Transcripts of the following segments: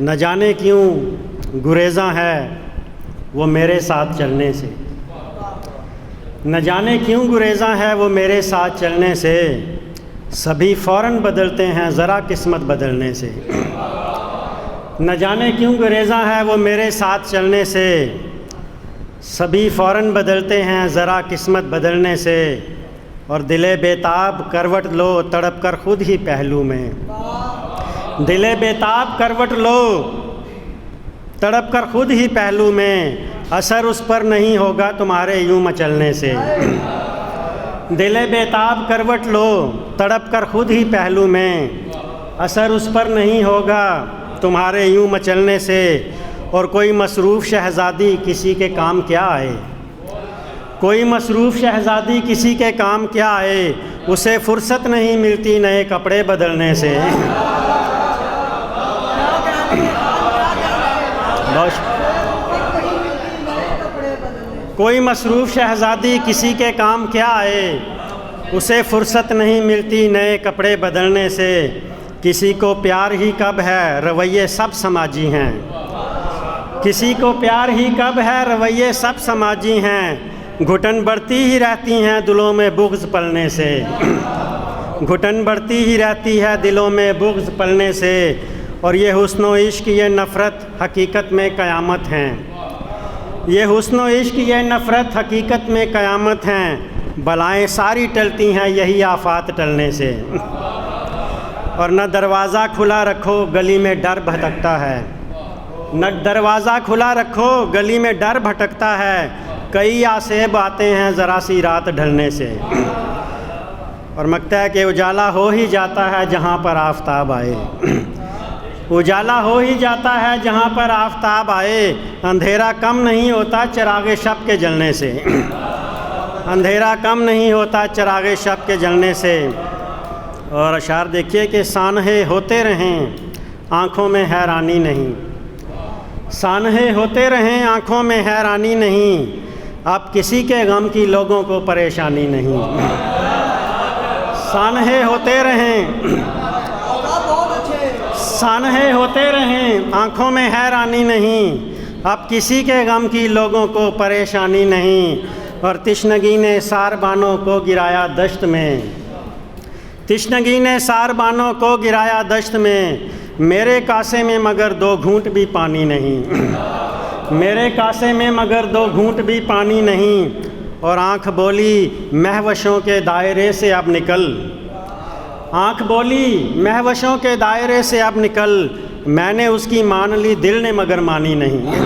न जाने क्यों गुरेज़ां है वो मेरे साथ चलने से। न जाने क्यों गुरेज़ां है वो मेरे साथ चलने से। सभी फ़ौरन बदलते हैं ज़रा किस्मत बदलने से। न जाने क्यों गुरेज़ां है वो मेरे साथ चलने से। सभी फ़ौरन बदलते हैं ज़रा किस्मत बदलने से। और दिले बेताब करवट लो तड़प कर खुद ही पहलू में। दिले बेताब करवट लो तड़प कर खुद ही पहलू में। असर उस पर नहीं होगा तुम्हारे यूं मचलने से। दिले बेताब करवट लो तड़प कर खुद ही पहलू में। असर उस पर नहीं होगा तुम्हारे यूं मचलने से। और कोई मसरूफ़ शहज़ादी किसी के काम क्या आए। कोई मसरूफ़ शहज़ादी किसी के काम क्या आए। उसे फ़ुर्सत नहीं मिलती नए कपड़े बदलने से। कोई मसरूफ़ शहज़ादी किसी के काम क्या आए। उसे फ़ुर्सत नहीं मिलती नए कपड़े बदलने से। किसी को प्यार ही कब है रवैये सब समाजी हैं। किसी को प्यार ही कब है रवैये सब समाजी हैं। घुटन बढ़ती ही रहती हैं दिलों में बुग़्ज़ पलने से। घुटन बढ़ती ही रहती है दिलों में बुग़्ज़ पलने से। और ये हुस्न व इश्क ये नफ़रत हकीकत में क़यामत हैं। ये हुस्न व इश्क ये नफ़रत हकीकत में क़यामत हैं। बलाएँ सारी टलती हैं यही आफ़ात टलने से। और न दरवाज़ा खुला रखो गली में डर भटकता है। न दरवाज़ा खुला रखो गली में डर भटकता है। कई आसेब आते हैं ज़रा सी रात ढलने से। और मकता है कि उजाला हो ही जाता है जहाँ पर आफ़ताब आए। उजाला हो ही जाता है जहाँ पर आफ़ताब आए। अंधेरा कम नहीं होता चिरागे शब के जलने से। अंधेरा कम नहीं होता चिरागे शब के जलने से। और अशार देखिए कि सानहे होते रहें आँखों में हैरानी नहीं। सानहे होते रहें आँखों में हैरानी नहीं। अब किसी के गम की लोगों को परेशानी नहीं। सानहे होते रहें सानहे होते रहें आँखों में हैरानी नहीं। अब किसी के गम की लोगों को परेशानी नहीं। और तिश्नगी ने सारबानों को गिराया दश्त में। तिश्नगी ने सारबानों को गिराया दश्त में। मेरे कासे में मगर दो घूंट भी पानी नहीं। मेरे कासे में मगर दो घूंट भी पानी नहीं। और आँख बोली महवशों के दायरे से अब निकल। आँख बोली महवशों के दायरे से अब निकल। मैंने उसकी मान ली दिल ने मगर मानी नहीं।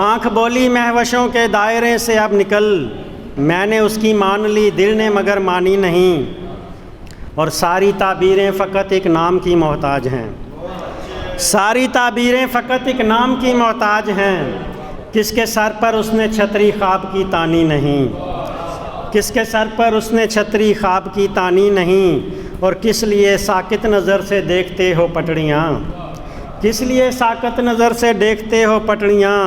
आँख बोली महवशों के दायरे से अब निकल। मैंने उसकी मान ली दिल ने मगर मानी नहीं। और सारी ताबीरें फ़कत एक नाम की मोहताज हैं। सारी ताबीरें फ़कत एक नाम की मोहताज हैं। किसके सर पर उसने छतरी ख्वाब की तानी नहीं। किसके सर पर उसने छतरी ख्वाब की तानी नहीं। और किस लिए साकित नज़र से देखते हो पटड़ियाँ। किस लिए साकित नज़र से देखते हो पटड़ियाँ।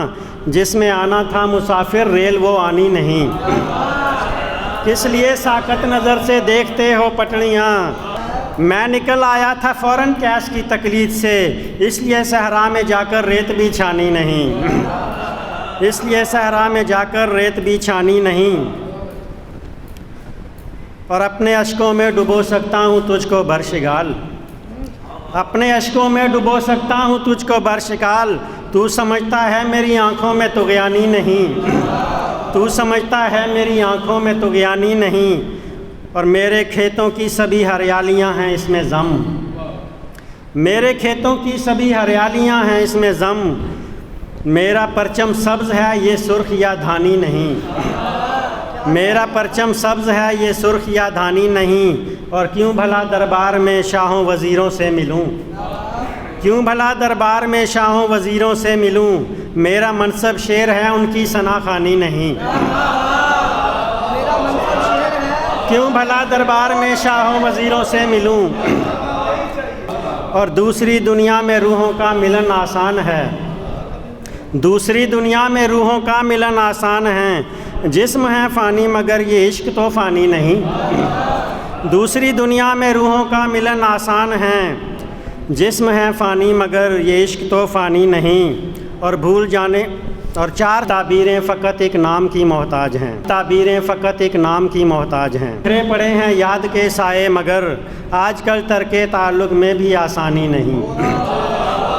जिसमें आना था मुसाफिर रेल वो आनी नहीं। किस लिए साकित नज़र से देखते हो पटड़ियाँ। मैं निकल आया था फ़ौरन कैश की तकलीद से। इसलिए सहरा में जाकर रेत भी छानी नहीं। इसलिए सहरा में जाकर रेत भी छानी नहीं। और अपने अश्कों में डुबो सकता हूँ तुझको बरशिगाल। अपने अश्कों में डुबो सकता हूँ तुझको बरशिगाल। तू समझता है मेरी आँखों में तुग़यानी नहीं। तू समझता है मेरी आँखों में तुग़यानी नहीं। और मेरे खेतों की सभी हरियालियाँ हैं इसमें ज़म। मेरे खेतों की सभी हरियालियाँ हैं इसमें ज़म। मेरा परचम सब्ज़ है ये सुर्ख या धानी नहीं। मेरा परचम सब्ज़ है ये सुर्ख या धानी नहीं। और क्यों भला दरबार में शाहों वज़ीरों से मिलूं। क्यों भला दरबार में शाहों वज़ीरों से मिलूं। मेरा मनसब शेर है उनकी सना खानी नहीं। क्यों भला दरबार में शाहों वज़ीरों से मिलूं। और दूसरी दुनिया में रूहों का मिलन आसान है। दूसरी दुनिया में रूहों का मिलन आसान है। जिस्म है फ़ानी मगर ये इश्क तो फ़ानी नहीं। दूसरी दुनिया में रूहों का मिलन आसान है। जिस्म है फ़ानी मगर ये इश्क तो फ़ानी नहीं, और भूल जाने और चार ताबीरें फ़कत एक नाम की मोहताज हैं, ताबीरें फ़कत एक नाम की मोहताज हैं। बिखरे पड़े हैं याद के साए मगर आजकल तर्के ताल्लुक़ में भी आसानी नहीं।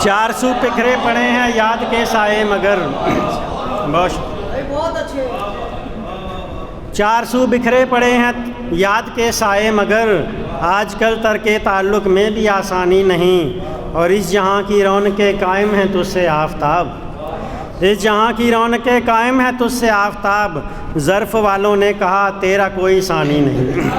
चार सू बिखरे पड़े हैं याद के साए मगर बहुत अच्छे। चार सू बिखरे पड़े हैं याद के साए मगर आजकल तर्के ताल्लुक़ में भी आसानी नहीं। और इस जहाँ की रौनकें कायम हैं तुझसे आफ़ताब, इस जहाँ की रौनकें कायम हैं तुझसे आफ़ताब, ज़र्फ़ वालों ने कहा तेरा कोई सानी नहीं।